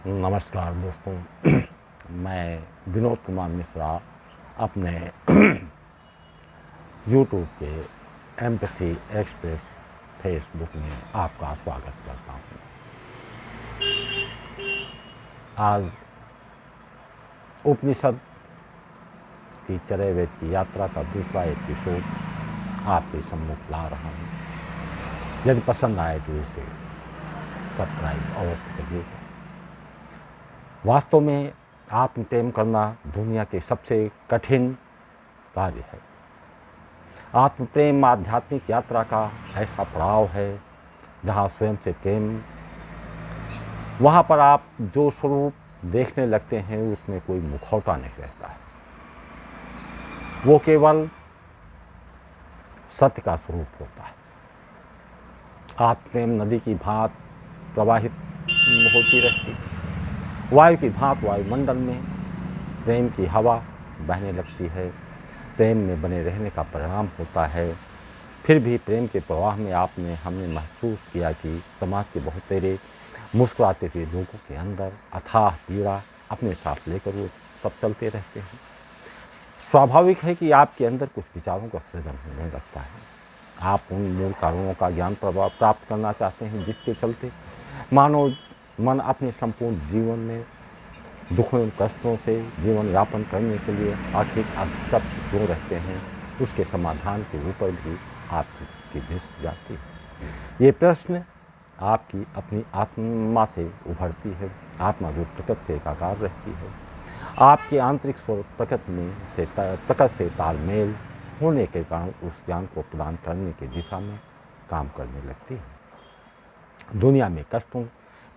नमस्कार दोस्तों। मैं विनोद कुमार मिश्रा अपने यूट्यूब पे एम्पैथी एक्सप्रेस फेसबुक में आपका स्वागत करता हूँ। आज उपनिषद की चरैवेद की यात्रा का दूसरा एपिसोड आपके सम्मुख ला रहा हूँ। यदि पसंद आए तो इसे सब्सक्राइब अवश्य करिएगा। वास्तव में आत्म प्रेम करना दुनिया के सबसे कठिन कार्य है। आत्म प्रेम आध्यात्मिक यात्रा का ऐसा पड़ाव है जहाँ स्वयं से प्रेम, वहाँ पर आप जो स्वरूप देखने लगते हैं उसमें कोई मुखौटा नहीं रहता है। वो केवल सत्य का स्वरूप होता है। आत्म प्रेम नदी की भांति प्रवाहित होती रहती है। वायु की भांति वायुमंडल में प्रेम की हवा बहने लगती है। प्रेम में बने रहने का परिणाम होता है। फिर भी प्रेम के प्रवाह में हमने महसूस किया कि समाज के बहुत तेरे मुस्कुराते हुए लोगों के अंदर अथाह पीड़ा अपने साथ लेकर वो सब चलते रहते हैं। स्वाभाविक है कि आपके अंदर कुछ विचारों का सृजन होने लगता है। आप उन मूल कारणों का ज्ञान प्राप्त करना चाहते हैं जिसके चलते मानव मन अपने संपूर्ण जीवन में दुखों एवं कष्टों से जीवन यापन करने के लिए आखिर अभिशप्त क्यों रहते हैं, उसके समाधान के ऊपर भी आपकी दृष्टि जाती है। ये प्रश्न आपकी अपनी आत्मा से उभरती है। आत्मा जो प्रकृति से एकाकार रहती है, आपके आंतरिक स्वर प्रकृति से तालमेल होने के कारण उस ज्ञान को प्रदान करने की दिशा में काम करने लगती है। दुनिया में कष्टों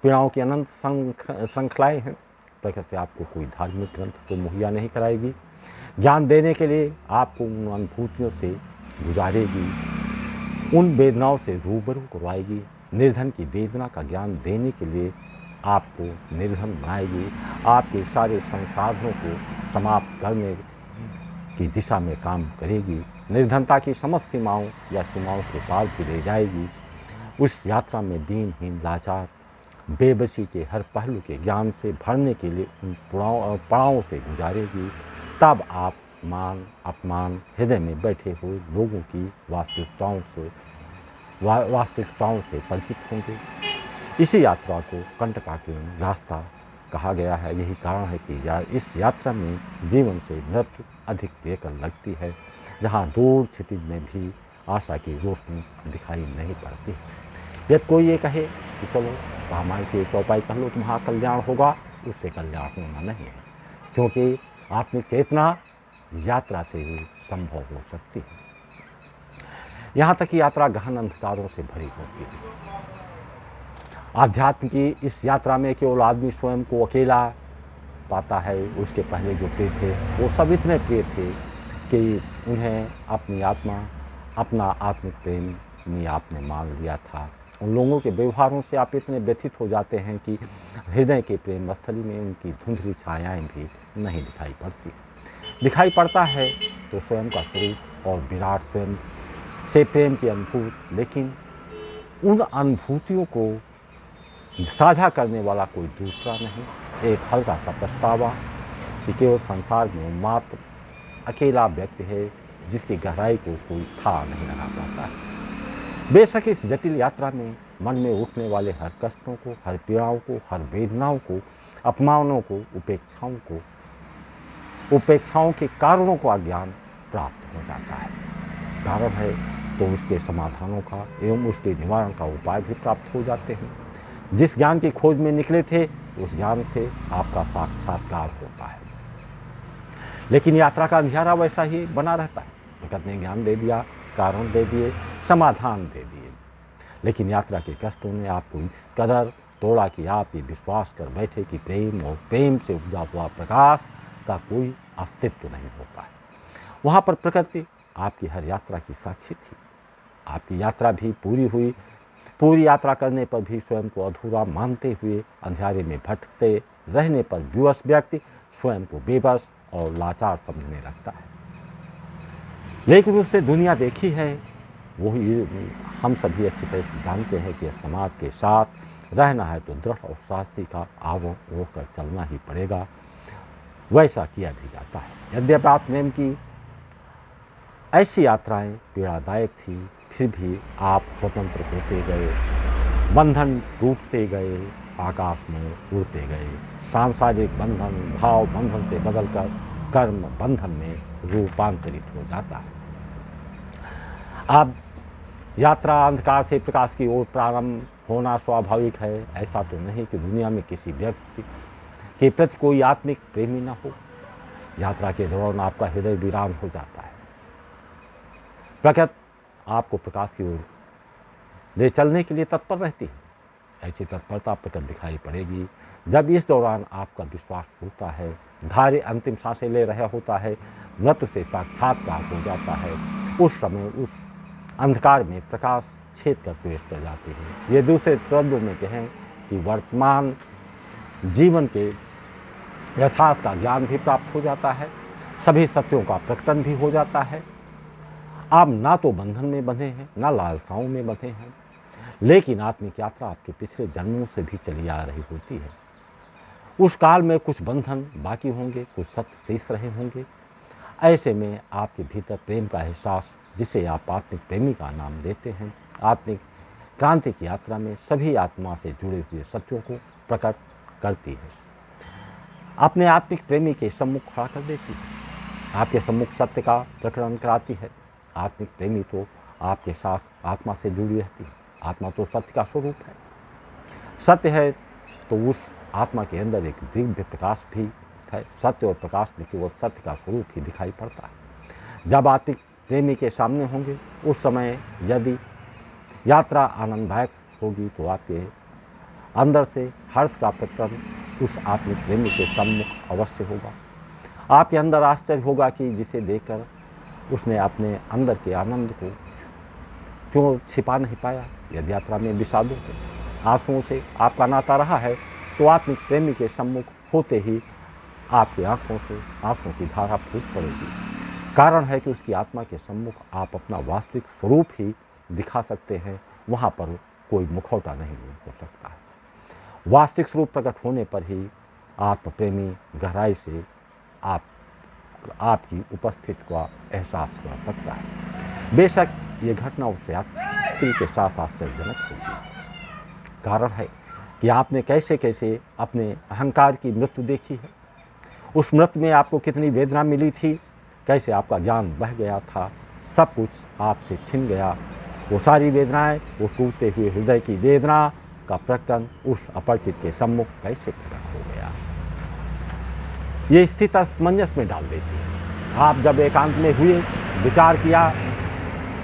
पीड़ाओं की अनंत श्रृंखलाएँ हैं। प्रकृति आपको कोई धार्मिक ग्रंथ तो मुहैया नहीं कराएगी। ज्ञान देने के लिए आपको उन अनुभूतियों से गुजारेगी, उन वेदनाओं से रूबरू करवाएगी। निर्धन की वेदना का ज्ञान देने के लिए आपको निर्धन बनाएगी। आपके सारे संसाधनों को समाप्त करने की दिशा में काम करेगी। निर्धनता की समस्त सीमाओं या सीमाओं के पार भी ले जाएगी। उस यात्रा में दीनहीन लाचार बेबसी के हर पहलू के ज्ञान से भरने के लिए उन पड़ावों से गुजारेगी। तब आप मान अपमान हृदय में बैठे हुए लोगों की वास्तविकताओं से परिचित होंगे। इसी यात्रा को कंटकाकीर्ण रास्ता कहा गया है। यही कारण है कि इस यात्रा में जीवन से मृत्यु अधिक बेकर लगती है, जहाँ दूर क्षितिज में भी आशा की रोशनी दिखाई नहीं पड़ती। यदि कोई ये कहे कि चलो रामायण की चौपाई कर लो तुम्हारा कल्याण होगा, उससे कल्याण होना नहीं है, क्योंकि आत्मिक चेतना यात्रा से ही संभव हो सकती है। यहाँ तक कि यात्रा गहन अंधकारों से भरी होती है। आध्यात्म की इस यात्रा में केवल आदमी स्वयं को अकेला पाता है। उसके पहले जो प्रिय थे वो सब इतने प्रिय थे कि उन्हें अपनी आत्मा अपना आत्मिक प्रेम में आपने मान लिया था। उन लोगों के व्यवहारों से आप इतने व्यथित हो जाते हैं कि हृदय के प्रेम स्थली में उनकी धुंधली छायाएं भी नहीं दिखाई पड़ती। दिखाई पड़ता है तो स्वयं का स्वरूप और विराट स्वयं से प्रेम की अनुभूति, लेकिन उन अनुभूतियों को साझा करने वाला कोई दूसरा नहीं। एक हल्का सा पछतावा कि केवल संसार में मात्र अकेला व्यक्ति है जिसकी गहराई को कोई था नहीं लगा पाता है। बेशक इस जटिल यात्रा में मन में उठने वाले हर कष्टों को, हर पीड़ाओं को, हर वेदनाओं को, अपमानों को, उपेक्षाओं के कारणों का ज्ञान प्राप्त हो जाता है। कारण है तो उसके समाधानों का एवं उसके निवारण का उपाय भी प्राप्त हो जाते हैं। जिस ज्ञान की खोज में निकले थे उस ज्ञान से आपका साक्षात्कार होता है। लेकिन यात्रा का अंधियारा वैसा ही बना रहता है। प्रकृति ने ज्ञान दे दिया, कारण दे दिए, समाधान दे दिए, लेकिन यात्रा के कष्टों ने आपको इस कदर तोड़ा कि आप ये विश्वास कर बैठे कि प्रेम और प्रेम से उपजा हुआ प्रकाश का कोई अस्तित्व नहीं होता है। वहाँ पर प्रकृति आपकी हर यात्रा की साक्षी थी। आपकी यात्रा भी पूरी हुई। पूरी यात्रा करने पर भी स्वयं को अधूरा मानते हुए अंधेरे में भटकते रहने पर विवश व्यक्ति स्वयं को बेबस और लाचार समझने लगता है। लेकिन उसने दुनिया देखी है वही हम सभी अच्छी तरह से जानते हैं कि समाज के साथ रहना है तो दृढ़ और साहसी का आवरण होकर चलना ही पड़ेगा। वैसा किया भी जाता है। यद्यपि आत्मप्रेम की ऐसी यात्राएं पीड़ादायक थी, फिर भी आप स्वतंत्र होते गए, बंधन टूटते गए, आकाश में उड़ते गए। सांसारिक बंधन भाव बंधन से बदलकर कर्म बंधन में रूपांतरित हो जाता है। अब यात्रा अंधकार से प्रकाश की ओर प्रारंभ होना स्वाभाविक है। ऐसा तो नहीं कि दुनिया में किसी व्यक्ति के प्रति कोई आत्मिक प्रेमी न हो। यात्रा के दौरान आपका हृदय वीरान हो जाता है। प्रकृति आपको प्रकाश की ओर ले चलने के लिए तत्पर रहती है। ऐसी तत्परता प्रकट दिखाई पड़ेगी जब इस दौरान आपका विश्वास होता है, धार्य अंतिम सांसें ले रहा होता है, मृत्यु से साक्षात्कार हो जाता है। उस समय उस अंधकार में प्रकाश छेद कर प्रवेश कर जाते हैं। ये दूसरे शब्दों में कहें कि वर्तमान जीवन के यथार्थ का ज्ञान भी प्राप्त हो जाता है, सभी सत्यों का प्रकटन भी हो जाता है। आप ना तो बंधन में बंधे हैं, ना लालसाओं में बंधे हैं, लेकिन आत्मिक यात्रा आपके पिछले जन्मों से भी चली आ रही होती है। उस काल में कुछ बंधन बाकी होंगे, कुछ सत्य शेष रहे होंगे। ऐसे में आपके भीतर प्रेम का एहसास, जिसे आप आत्मिक प्रेमी का नाम देते हैं, आत्मिक क्रांति की यात्रा में सभी आत्मा से जुड़े हुए सत्यों को प्रकट करती है, अपने आत्मिक प्रेमी के सम्मुख खड़ा कर देती है, आपके सम्मुख सत्य का प्रकरण कराती है। आत्मिक प्रेमी तो आपके साथ आत्मा से जुड़ी रहती है। आत्मा तो सत्य का स्वरूप है। सत्य है तो उस आत्मा के अंदर एक दिव्य प्रकाश भी है। सत्य और प्रकाश में केवल सत्य का स्वरूप ही दिखाई पड़ता है। जब आत्मिक प्रेमी के सामने होंगे, उस समय यदि यात्रा आनंददायक होगी तो आपके अंदर से हर्ष का प्रकटन उस आत्मिक प्रेमी के सम्मुख अवश्य होगा। आपके अंदर आश्चर्य होगा कि जिसे देखकर उसने अपने अंदर के आनंद को क्यों छिपा नहीं पाया। यदि यात्रा में विषादों से, आंसुओं से आपका नाता रहा है तो आत्मिक प्रेमी के सम्मुख होते ही आपकी आंखों से आंसुओं की धारा फूट पड़ेगी। कारण है कि उसकी आत्मा के सम्मुख आप अपना वास्तविक स्वरूप ही दिखा सकते हैं। वहाँ पर कोई मुखौटा नहीं हो सकता है। वास्तविक स्वरूप प्रकट होने पर ही आत्म प्रेमी गहराई से आपकी उपस्थिति का एहसास कर सकता है। बेशक ये घटना उस यात्री के साथ आश्चर्यजनक होगी। कारण है कि आपने कैसे कैसे अपने अहंकार की मृत्यु देखी है। उस मृत्यु में आपको कितनी वेदना मिली थी, कैसे आपका ज्ञान बह गया था, सब कुछ आपसे छिन गया। वो सारी वेदनाएं, वो टूटते हुए हृदय की वेदना का प्रकटन उस अपरिचित के सम्मुख कैसे प्रकट हो गया। ये स्थिति असमंजस में डाल देती है। आप जब एकांत में हुए, विचार किया,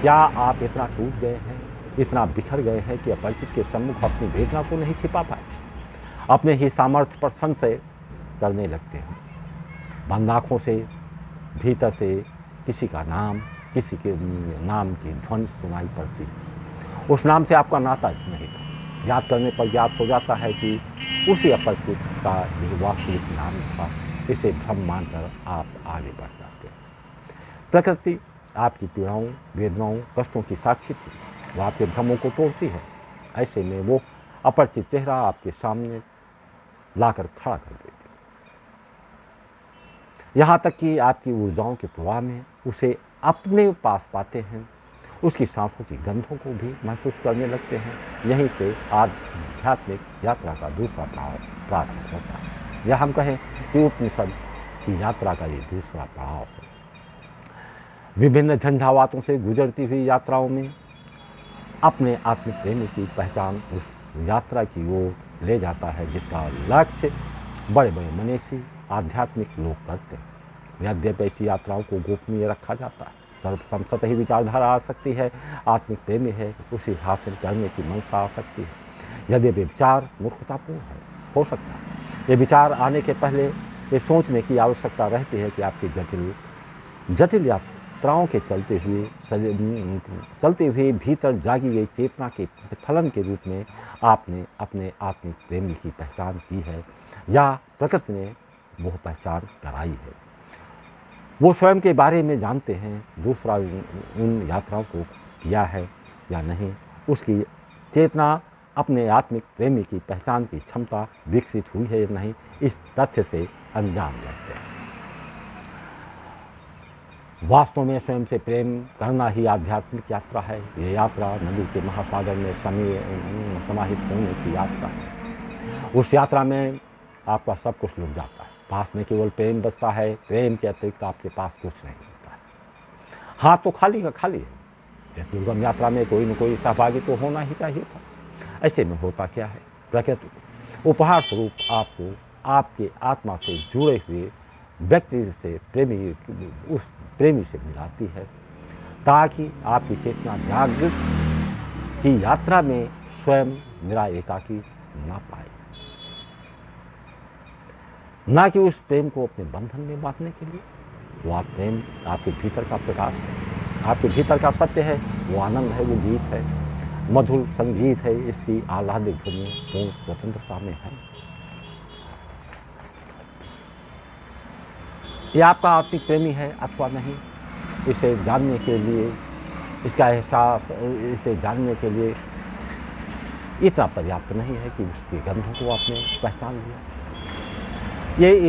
क्या आप इतना टूट गए हैं, इतना बिखर गए हैं कि अपरिचित के सम्मुख अपनी वेदना को नहीं छिपा पाए, अपने ही सामर्थ्य पर संशय करने लगते हैं। बंद आँखों से भीतर से किसी का नाम, किसी के नाम की ध्वनि सुनाई पड़ती। उस नाम से आपका नाता नहीं था। याद करने पर ज्ञात हो जाता है कि उसी अपरिचित का ये वास्तविक नाम था। इसे भ्रम मानकर आप आगे बढ़ जाते हैं। प्रकृति आपकी पीड़ाओं, वेदनाओं, कष्टों की साक्षी थी। वो आपके भ्रमों को तोड़ती है। ऐसे में वो अपरिचित चेहरा आपके सामने लाकर खड़ा कर देती है। यहाँ तक कि आपकी ऊर्जाओं के प्रवाह में उसे अपने पास पाते हैं, उसकी सांसों की गंधों को भी महसूस करने लगते हैं। यहीं से आध्यात्मिक यात्रा का दूसरा पड़ाव प्रारंभ होता है, या हम कहें कि उपनिषद की यात्रा का ये दूसरा पड़ाव है। विभिन्न झंझावातों से गुजरती हुई यात्राओं में अपने आत्मिक प्रेमी की पहचान उस यात्रा की ओर ले जाता है जिसका लक्ष्य बड़े बड़े मनीषी आध्यात्मिक लोग करते हैं। यद्यपि ऐसी यात्राओं को गोपनीय रखा जाता है। सर्वसम्मत ही विचारधारा आ सकती है, आत्मिक प्रेमी है उसे हासिल करने की मंशा आ सकती है। यदि विचार मूर्खतापूर्ण है, हो सकता है ये विचार आने के पहले ये सोचने की आवश्यकता रहती है कि आपकी जटिल यात्राओं के चलते हुए भीतर जागी गई चेतना के प्रतिफलन के रूप में आपने अपने आत्मिक प्रेमी की पहचान की है, या प्रकृति ने वो पहचान कराई है। वो स्वयं के बारे में जानते हैं, दूसरा उन यात्राओं को किया है या नहीं, उसकी चेतना अपने आत्मिक प्रेमी की पहचान की क्षमता विकसित हुई है या नहीं, इस तथ्य से अनजान रहते हैं। वास्तव में स्वयं से प्रेम करना ही आध्यात्मिक यात्रा है। ये यात्रा नदी के महासागर में समाहित होने की यात्रा है। उस यात्रा में आपका सब कुछ लुट जाता है, पास में केवल प्रेम बचता है। प्रेम के अतिरिक्त आपके पास कुछ नहीं होता है। हाथ तो खाली का खाली है। इस दुर्गम यात्रा में कोई न कोई सहभागी तो होना ही चाहिए था। ऐसे में होता क्या है, प्रकृति उपहार स्वरूप आपको आपके आत्मा से जुड़े हुए व्यक्ति से उस प्रेमी से मिलाती है, ताकि आपकी चेतना जागृत की यात्रा में स्वयं मेरा एकाकी ना पाए, ना कि उस प्रेम को अपने बंधन में बांधने के लिए। वो प्रेम आपके भीतर का प्रकाश है, आपके भीतर का सत्य है, वो आनंद है, वो गीत है, मधुर संगीत है। इसकी आह्लादिक ध्वनि पूर्ण स्वतंत्रता में है। ये आपका आत्मिक प्रेमी है अथवा नहीं, इसे जानने के लिए, इसका एहसास, इसे जानने के लिए इतना पर्याप्त नहीं है कि उसकी गंधों को आपने पहचान लिया। ये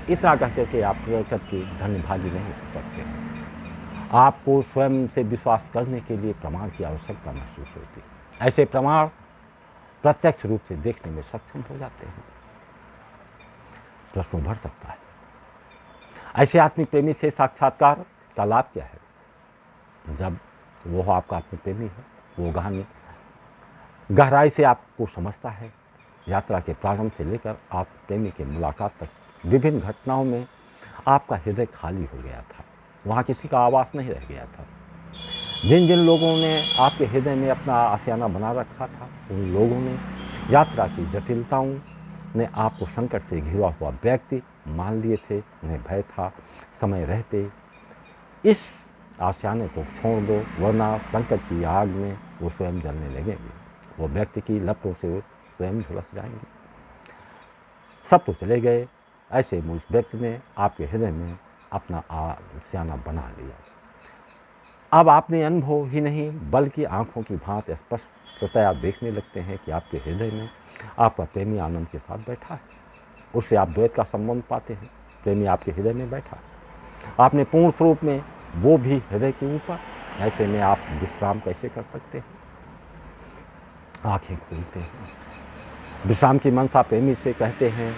इतना कहते कि आप प्रकृति की धन्यभागी नहीं हो सकते। आपको स्वयं से विश्वास करने के लिए प्रमाण की आवश्यकता महसूस होती है। ऐसे प्रमाण प्रत्यक्ष रूप से देखने में सक्षम हो जाते हैं। प्रश्न बढ़ सकता है, ऐसे आत्मिक प्रेमी से साक्षात्कार का लाभ क्या है? जब वो आपका आत्मिक प्रेमी है, वो गहराई से आपको समझता है। यात्रा के प्रारंभ से लेकर आप प्रेमी के मुलाकात तक विभिन्न घटनाओं में आपका हृदय खाली हो गया था। वहाँ किसी का आवास नहीं रह गया था। जिन जिन लोगों ने आपके हृदय में अपना आशियाना बना रखा था, उन लोगों ने यात्रा की जटिलताओं ने आपको संकट से घिरा हुआ व्यक्ति मान लिए थे। उन्हें भय था समय रहते इस आशियाने को छोड़ दो, वरना संकट की आग में वो स्वयं जलने लगेंगे। वो व्यक्ति की लपटों से स्वयं झुलस जाएंगे। सब तो चले गए, ऐसे में उस व्यक्ति ने आपके हृदय में अपना आशियाना बना लिया। अब आपने अनुभव ही नहीं बल्कि आंखों की भांति स्पष्टतया देखने लगते हैं कि आपके हृदय में आपका प्रेमी आनंद के साथ बैठा है। उससे आप द्वैत का संबंध पाते हैं। प्रेमी आपके हृदय में बैठा है, आपने पूर्ण स्वरूप में, वो भी हृदय के ऊपर। ऐसे में आप विश्राम कैसे कर सकते हैं? आंखें खोलते हैं, विश्राम की मनसा प्रेमी से कहते हैं,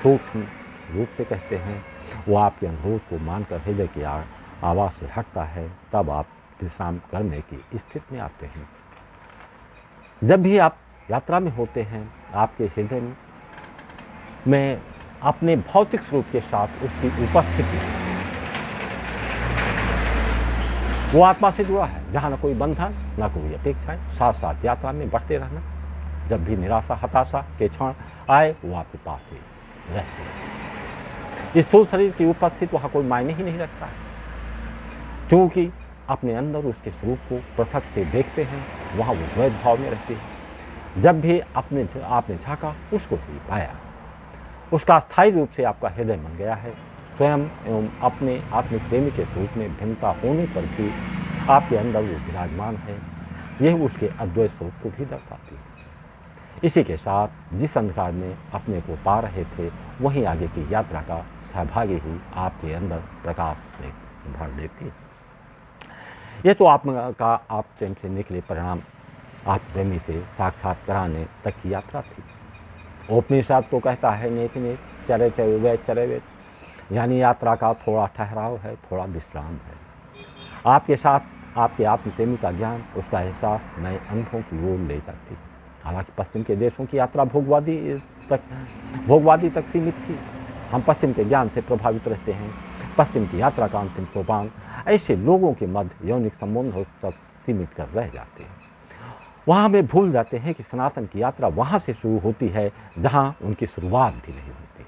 सूक्ष्म रूप से कहते हैं। वो आपके अनुरोध को मानकर हृदय की आवाज़ से हटता है। तब आप विश्राम करने की स्थिति में आते हैं। जब भी आप यात्रा में होते हैं, आपके हृदय में अपने भौतिक स्वरूप के साथ उसकी उपस्थिति, वो आत्मा से जुड़ा है, जहाँ न कोई बंधन न कोई अपेक्षाएं, साथ साथ यात्रा में बढ़ते रहना। जब भी निराशा हताशा के क्षण आए, वो आपके पास ही रहते हैं। स्थूल शरीर की उपस्थिति वहाँ कोई मायने ही नहीं रखता है, क्योंकि अपने अंदर उसके स्वरूप को पृथक से देखते हैं। वहाँ वो द्वैत भाव में रहते हैं। जब भी आपने झाँका, उसको ही पाया। उसका स्थायी रूप से आपका हृदय बन गया है। स्वयं एवं अपने आत्मिक प्रेमी के स्वरूप में भिन्नता होने पर भी आपके अंदर वो विराजमान है। यह उसके अद्वैत स्वरूप को भी दर्शाती है। इसी के साथ जिस अंधकार में अपने को पा रहे थे, वहीं आगे की यात्रा का सहभागी ही आपके अंदर प्रकाश से भर देती है। ये तो आपका आप प्रेम से निकले परिणाम आप प्रेमी से साक्षात कराने तक की यात्रा थी। उपनिषद तो कहता है नेति नेत चरे चरे, यानी यात्रा का थोड़ा ठहराव है, थोड़ा विश्राम है। आपके साथ आपके आत्म प्रेमी का ज्ञान, उसका एहसास नए अनुभवों की ओर ले जाती है। हालांकि पश्चिम के देशों की यात्रा भोगवादी तक सीमित थी। हम पश्चिम के ज्ञान से प्रभावित रहते हैं। पश्चिम की यात्रा का अंतिम सोपान ऐसे लोगों के मध्य यौनिक संबंधों तक सीमित कर रह जाते हैं। वहाँ वे भूल जाते हैं कि सनातन की यात्रा वहाँ से शुरू होती है जहाँ उनकी शुरुआत भी नहीं होती।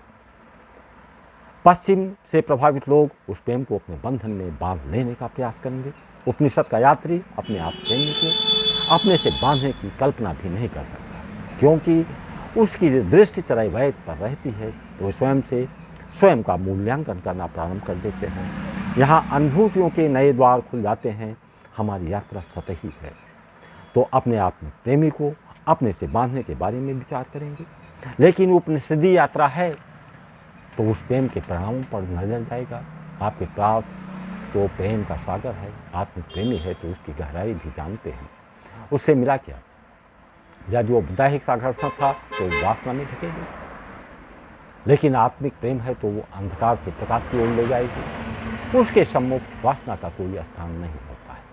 पश्चिम से प्रभावित लोग उस प्रेम को अपने बंधन में बांध लेने का प्रयास करेंगे। उपनिषद का यात्री अपने आप प्रेमी को अपने से बांधने की कल्पना भी नहीं कर सकता, क्योंकि उसकी दृष्टि चराई वैद पर रहती है। तो स्वयं का मूल्यांकन करना प्रारंभ कर देते हैं। यहाँ अनुभूतियों के नए द्वार खुल जाते हैं। हमारी यात्रा सतही है। तो अपने आत्म प्रेमी को अपने से बांधने के बारे में विचार करेंगे, लेकिन उपनिषदी यात्रा है तो उस प्रेम के परिणामों पर नजर जाएगा। आपके पास तो प्रेम का सागर है, आत्म प्रेमी है तो उसकी गहराई भी जानते हैं। उससे मिला क्या? यदि वो वैवाहिक साघर्षण था तो वासना में ढकेगी, लेकिन आत्मिक प्रेम है तो वो अंधकार से प्रकाश की ओर ले जाएगी। उसके सम्मुख वासना का कोई स्थान नहीं होता है,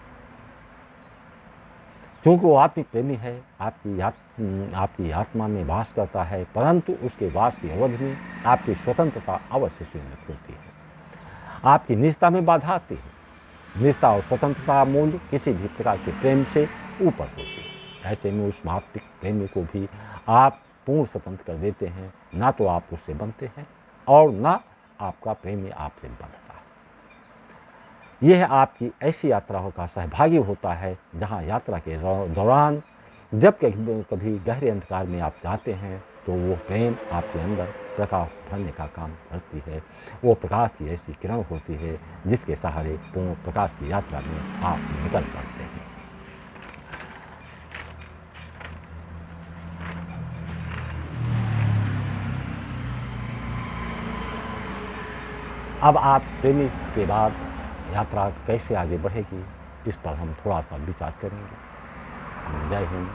क्योंकि वो आत्मिक प्रेमी है, आपकी आत्मा में वास करता है, परंतु उसके वास की अवधि में आपकी स्वतंत्रता अवश्य सीमित होती है। आपकी निजता में बाधा आती है। निजता और स्वतंत्रता मूल्य किसी भी प्रकार के प्रेम से ऊपर होती है। ऐसे में उस आत्मिक प्रेमी को भी आप पूर्ण स्वतंत्र कर देते हैं। ना तो आप उससे बनते हैं और ना आपका प्रेमी आपसे बंधता है। यह आपकी ऐसी यात्राओं का सहभागी होता है जहाँ यात्रा के दौरान जब कभी गहरे अंधकार में आप जाते हैं तो वो प्रेम आपके अंदर प्रकाश भरने का काम करती है। वो प्रकाश की ऐसी किरण होती है जिसके सहारे पूर्ण प्रकाश की यात्रा में आप निकल पड़ते हैं। अब आप प्रेमी के बाद यात्रा कैसे आगे बढ़ेगी, इस पर हम थोड़ा सा विचार करेंगे। जय हिंद।